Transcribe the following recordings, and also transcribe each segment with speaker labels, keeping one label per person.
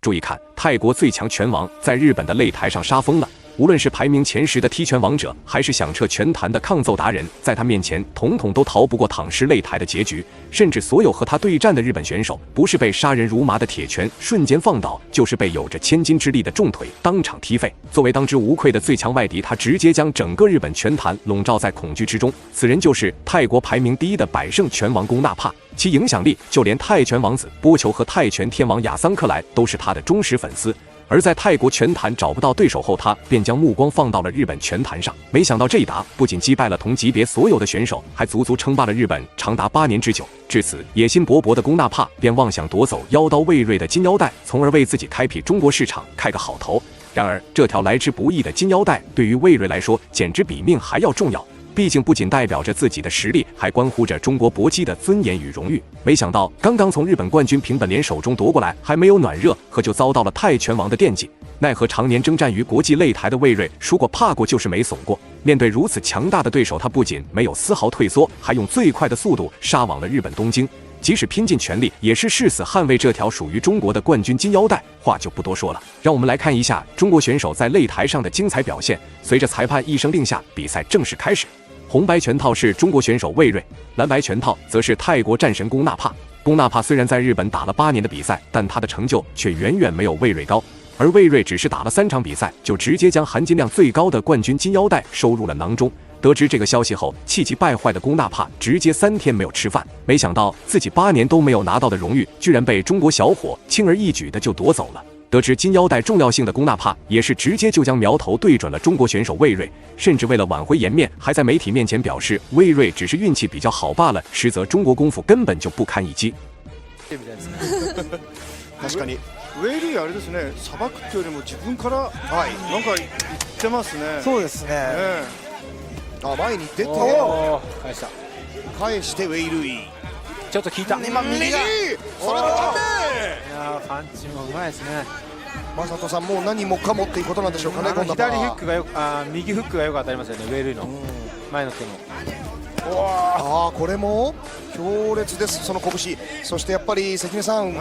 Speaker 1: 注意看，泰国最强拳王在日本的擂台上杀疯了。无论是排名前10的踢拳王者，还是响彻拳坛的抗揍达人，在他面前统统都逃不过躺尸擂台的结局。甚至所有和他对战的日本选手，不是被杀人如麻的铁拳瞬间放倒，就是被有着千斤之力的重腿当场踢废。作为当之无愧的最强外敌，他直接将整个日本拳坛笼罩在恐惧之中。此人就是泰国排名第1的百胜拳王龚纳帕，其影响力就连泰拳王子波球和泰拳天王亚桑克莱都是他的忠实粉丝。而在泰国拳坛找不到对手后，他便将目光放到了日本拳坛上。没想到这一打不仅击败了同级别所有的选手，还足足称霸了日本长达8年之久。至此，野心勃勃的龚纳帕便妄想夺走妖刀卫瑞的金腰带，从而为自己开辟中国市场开个好头。然而，这条来之不易的金腰带对于卫瑞来说，简直比命还要重要。毕竟不仅代表着自己的实力，还关乎着中国搏击的尊严与荣誉。没想到刚刚从日本冠军平本莲手中夺过来，还没有暖热，就遭到了泰拳王的惦记。奈何常年征战于国际擂台的卫瑞，输过怕过就是没怂过。面对如此强大的对手，他不仅没有丝毫退缩，还用最快的速度杀往了日本东京。即使拼尽全力，也是誓死捍卫这条属于中国的冠军金腰带。话就不多说了，让我们来看一下中国选手在擂台上的精彩表现。随着裁判一声令下，比赛正式开始。红白拳套是中国选手卫瑞，蓝白拳套则是泰国战神龚纳帕。龚纳帕虽然在日本打了8年的比赛，但他的成就却远远没有卫瑞高。而卫瑞只是打了3场比赛，就直接将含金量最高的冠军金腰带收入了囊中。得知这个消息后，气急败坏的龚纳帕直接3天没有吃饭。没想到自己8年都没有拿到的荣誉，居然被中国小伙轻而易举的就夺走了。得知金腰带重要性的龚纳帕也是直接就将苗头对准了中国选手卫瑞，甚至为了挽回颜面，还在媒体面前表示卫瑞只是运气比较好罢了，实则中国功夫根本就不堪一击。
Speaker 2: 確かにウェイリーあれですね、さばくっていうよりも自分からなんか言ってますね。
Speaker 3: そうですね。
Speaker 2: 前に出て返してウェイルイ。
Speaker 3: ちょっと効いた。
Speaker 2: 今右それも勝て。
Speaker 3: いやパンチもうまいですね。
Speaker 2: 正人さんもう何もかもっていうことなんでしょうかね。
Speaker 3: 左フックが右フックがよく当たりますよね。ウェイルイの前の手の。
Speaker 2: これも強烈です、その拳。そしてやっぱり関根さん、ウ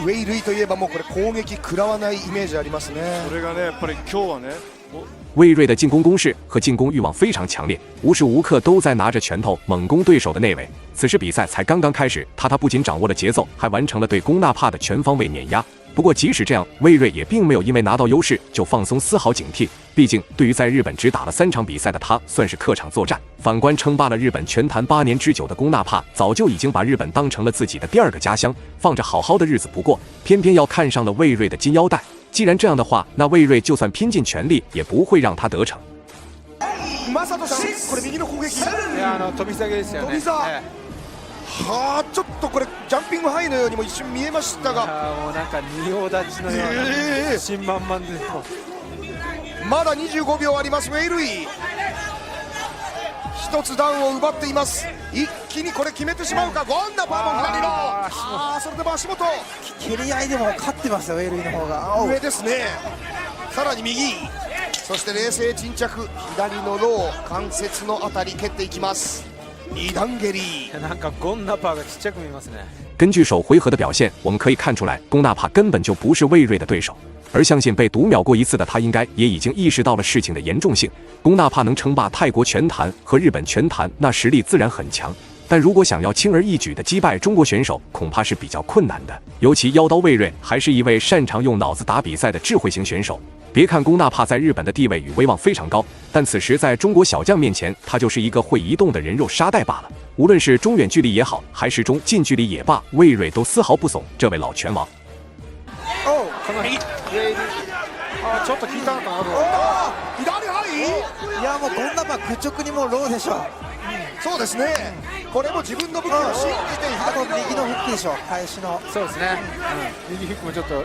Speaker 2: ェイルイといえばもうこれ攻撃食らわないイメージありますね。それがねやっぱり今日はね。
Speaker 1: 卫瑞的进攻攻势和进攻欲望非常强烈，无时无刻都在拿着拳头猛攻对手的内围。此时比赛才刚刚开始，他不仅掌握了节奏，还完成了对龚纳帕的全方位碾压。不过即使这样，卫瑞也并没有因为拿到优势就放松丝毫警惕。毕竟对于在日本只打了3场比赛的他，算是客场作战。反观称霸了日本拳坛8年之久的龚纳帕，早就已经把日本当成了自己的第2个家乡，放着好好的日子不过，偏偏要看上了卫瑞的金腰带。既然这样的话，那卫瑞就算拼尽全力，也不会让他得逞。
Speaker 2: 正人さん、これ右の攻撃。
Speaker 3: 飛び下げですよね。
Speaker 2: ちょっとこれジャンピングハイのようにも一瞬見えましたが、
Speaker 3: もうなんか仁王立ちのような自信満々です。
Speaker 2: まだ25秒あります。ウェイルイ1つダウンを奪っています。一気にこれ決めてしまうか。ゴンナパーも左のそれでも足元
Speaker 3: 蹴り合いでも勝ってますよ、ウェイルイの方が。
Speaker 2: 上ですね。さらに右、そして冷静沈着、左のロー関節のあたり蹴っていきます。2段蹴り。
Speaker 3: なんかゴンナパーがちっちゃく見えますね。
Speaker 1: 根据首回合的表现，我们可以看出来，龚纳帕根本就不是卫瑞的对手。而相信被读秒过一次的他，应该也已经意识到了事情的严重性。龚纳帕能称霸泰国拳坛和日本拳坛，那实力自然很强。但如果想要轻而易举地击败中国选手，恐怕是比较困难的。尤其妖刀卫瑞还是一位擅长用脑子打比赛的智慧型选手。别看龚纳帕在日本的地位与威望非常高，但此时在中国小将面前，他就是一个会移动的人肉沙袋罢了。无论是中远距离也好，还是中近距离也罢，卫瑞都丝毫不怂。这位老拳王。
Speaker 3: ちょっと効いたのかな。
Speaker 2: 左ハイ。
Speaker 3: いやもうゴンナパー愚直にもうローでしょ。
Speaker 2: そうですね。これも自分の武器を信じて
Speaker 3: 左の右のフックでしょ、返しの。そうですね、右フックもちょっと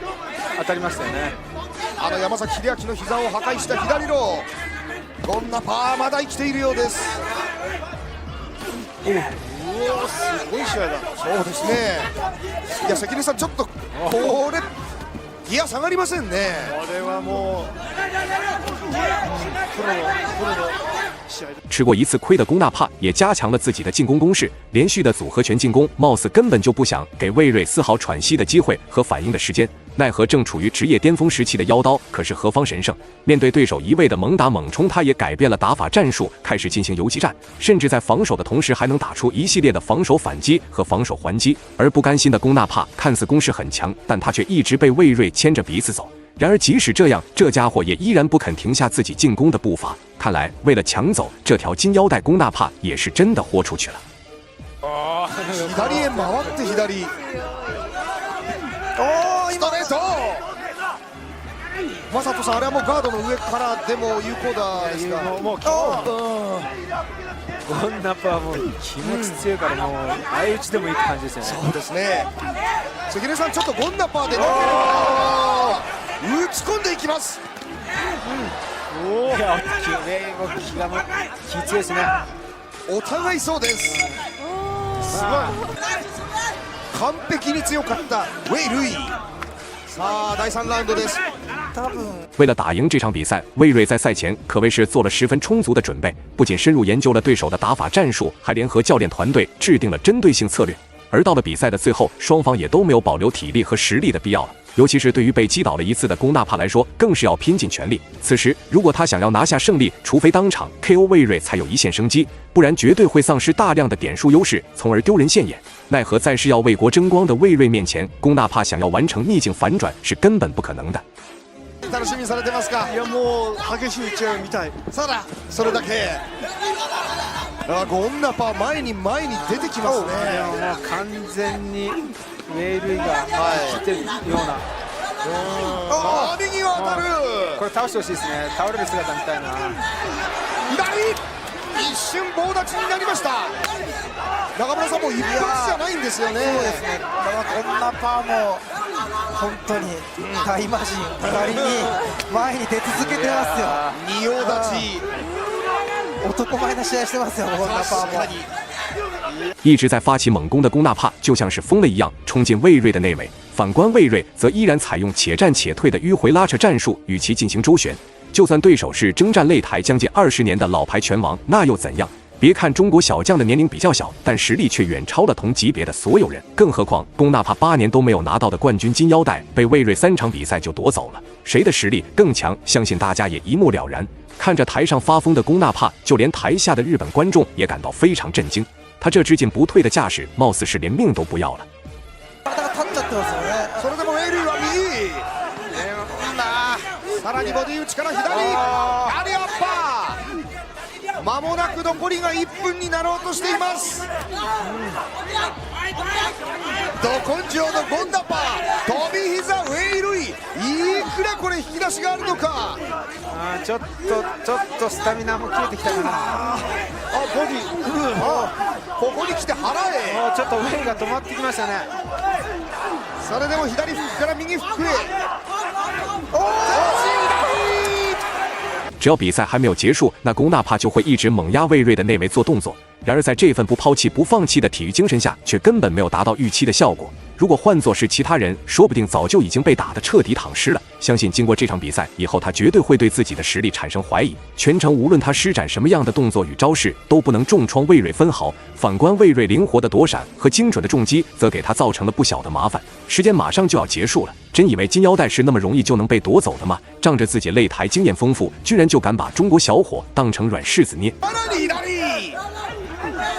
Speaker 3: 当たりましたよね。
Speaker 2: 山崎秀明の膝を破壊した左ロー。ゴンナパーまだ生きているようです。すごい試合だ。そうですね。いや関根さん、ちょっとこれギア下がりませんね。これはもうプロの試合。
Speaker 1: 吃过一次亏的龚纳帕也加强了自己的进攻攻势，连续的组合拳进攻，貌似根本就不想给卫瑞丝毫喘息的机会和反应的时间。奈何正处于职业巅峰时期的妖刀可是何方神圣，面对对手一味的猛打猛冲，他也改变了打法战术，开始进行游击战，甚至在防守的同时还能打出一系列的防守反击和防守还击。而不甘心的龚纳帕看似攻势很强，但他却一直被魏睿牵着鼻子走。然而即使这样，这家伙也依然不肯停下自己进攻的步伐。看来为了抢走这条金腰带，龚纳帕也是真的豁出去了。
Speaker 2: 左へ回って左。ストレート。正人さん、あれはもうガードの上からでも有効だですか。
Speaker 3: もうゴンナパはもう気持ち強いから、もう相打ちでもいいって感じですよね。
Speaker 2: そうですね。関根さん、ちょっとゴンナパーで打ち込んでいきます。
Speaker 3: いや、気強いですね。
Speaker 2: お互いそうです。すごい。完璧に強かったウェイ・ルイ。さあ第3ラウンドです。
Speaker 1: 为了打赢这场比赛，魏睿在赛前可谓是做了十分充足的准备，不仅深入研究了对手的打法战术，还联合教练团队制定了针对性策略。而到了比赛的最后，双方也都没有保留体力和实力的必要了。尤其是对于被击倒了一次的龚纳帕来说，更是要拼尽全力。此时，如果他想要拿下胜利，除非当场 KO 魏睿才有一线生机，不然绝对会丧失大量的点数优势，从而丢人现眼。奈何在是要为国争光的魏睿面前，龚纳帕想要完成逆境反转是根本不可能的。
Speaker 2: 楽しみにされてますか。
Speaker 3: いや、もう激しい打ち合いみたい。
Speaker 2: さだ、それだけ。ゴンナパ前に出てきますね。
Speaker 3: もう完全にウェイルイが来てるような。
Speaker 2: 右を当たる。
Speaker 3: これ倒してほしいですね。倒れる姿みたいな。
Speaker 2: 左、一瞬棒立ちになりました。中村さんも一発じゃないんですよね。
Speaker 4: そうですね。ゴンナパも本当に大魔神2人に前に出続けてますよ。
Speaker 2: 仁王立ち。
Speaker 4: 男前な試合してますよ。ゴンナパも。
Speaker 1: 一直在发起猛攻的龚纳帕就像是疯了一样冲进魏睿的内围，反观魏睿则依然采用且战且退的迂回拉扯战术与其进行周旋。就算对手是征战擂台将近20年的老牌拳王，那又怎样？别看中国小将的年龄比较小，但实力却远超了同级别的所有人。更何况龚纳帕8年都没有拿到的冠军金腰带，被魏睿3场比赛就夺走了，谁的实力更强？相信大家也一目了然。看着台上发疯的龚纳帕，就连台下的日本观众也感到非常震惊。他这只进不退的架勢，貌似是连命都不要了。
Speaker 2: それでもウェイルイは右。さらにボディ打ちから左。アリアッパー。間もなく残りが1分になろうとしています。ど根性のゴンナパー、飛び膝ウェイルイ。いくらこれ引き出しがあるのか。
Speaker 3: ちょっとスタミナも切れてきたかな。
Speaker 2: ボディ、ここに来て腹へ。
Speaker 3: もうちょっとウェイが止まってきましたね。
Speaker 2: それでも左フックから右フックへ。
Speaker 1: 只要比赛还没有结束，那龚纳帕就会一直猛压魏睿的内围做动作。然而在这份不抛弃不放弃的体育精神下，却根本没有达到预期的效果。如果换作是其他人，说不定早就已经被打得彻底躺尸了。相信经过这场比赛以后，他绝对会对自己的实力产生怀疑。全程无论他施展什么样的动作与招式，都不能重创魏睿分毫。反观魏睿灵活的躲闪和精准的重击，则给他造成了不小的麻烦。时间马上就要结束了，真以为金腰带是那么容易就能被夺走的吗？仗着自己擂台经验丰富，居然就敢把中国小伙当成软柿子捏。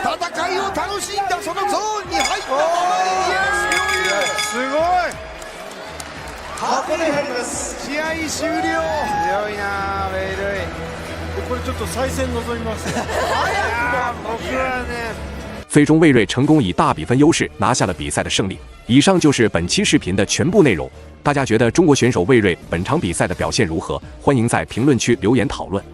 Speaker 2: 戦いを楽しんだそのゾーンに入った。
Speaker 3: すごい。
Speaker 2: ここで試合終了。
Speaker 3: 強いなウェイルイ。これちょっと再戦望みます。僕はね。
Speaker 1: 最终魏睿成功以大比分优势拿下了比赛的胜利。以上就是本期视频的全部内容。大家觉得中国选手魏睿本场比赛的表现如何？欢迎在评论区留言讨论。